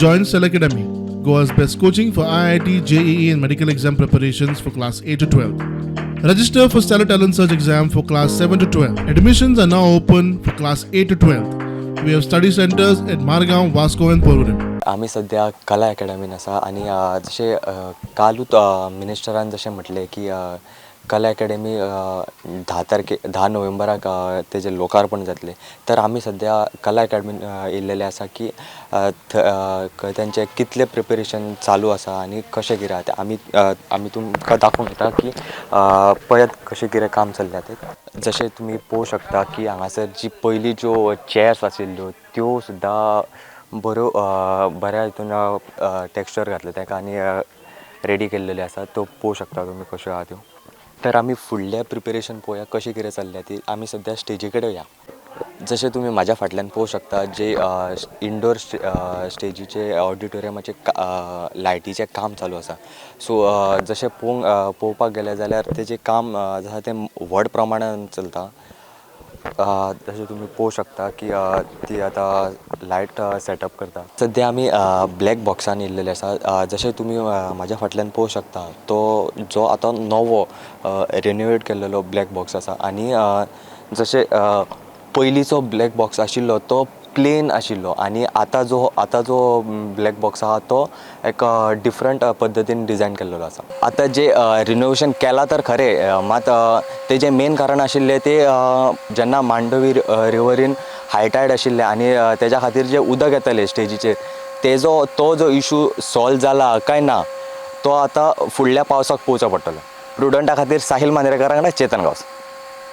Join Cell Academy, Goa's best coaching for IIT, JEE, and medical exam preparations for class 8 to 12. Register for Stellar Talent Search exam for class 7 to 12. Admissions are now open for class 8 to 12. We have study centers at Margao, Vasco, and Porvorim. आम्ही सध्या कला अकॅडमीन आसा आणि जसे कालूच मिनिस्टरान जशें म्हटलें की कला अकॅडमी 10 नोव्हेंबराक तेजें लोकार्पण जातलें. तर आमी सध्या कला अकॅडमीन येयल्लेले आसा की तेंचें कितलें प्रिपेरेशन चालू आसा आनी कशें कितें आसा तें आमी तुमकां दाखोवन दिता की पळयात कशें कितें काम चल्ल्या तें. जशें तुमी पळोवं शकता की हांगासर जी पयलीं ज्यो चेअर्स आशिल्ल्यो त्यो सुद्दां बऱ्या हितून टेक्स्चर घातले ताका आनी रेडी केल्लेले आसा तो पळोवं शकता तुमी कश्यो आहा त्यो. तर आमी फुडलें प्रिपेरेशन पळोवया कशें कितें चल्लें ती. आमी सद्या स्टेजी कडेन या. जशें तुमी म्हाज्या फाटल्यान पळोवं शकता जे इंडोर स्टेजीचे ऑडिटोरियमाचे लायटीचें काम चालू आसा. सो जशें पळोवपाक गेलें जाल्यार तेजें काम आसा तें व्हड प्रमाणान चलता. जशें तुमी पळोवं शकता की ती आतां लायट सेटअप करता. सद्या आमी ब्लॅक बॉक्सान येयल्लेले आसा. जशें तुमी म्हाज्या फाटल्यान पळोवं शकता तो जो आतां नवो रिनोवेट केल्लेलो ब्लॅक बॉक्स आसा आनी जशें पयलींचो ब्लॅक बॉक्स आशिल्लो तो प्लेन आशिल्लो आनी आतां जो ब्लॅक बॉक्स आहा तो एक डिफरंट पद्दतीन डिझायन केल्लेलो आसा. आतां जे रिनोवेशन केलां तर खरें मात तेजें मेन कारण आशिल्लें ते जेन्ना मांडवी रिवरीन हाय टायड आशिल्लें आनी तेज्या खातीर जें उदक येतालें स्टेजीचेर तो जो इशू सॉल्व जाला काय ना तो आतां फुडल्या पावसाक पळोवचो पडटलो. प्रुडंटा खातीर साहिल मांद्रेकार, चेतन गांवस.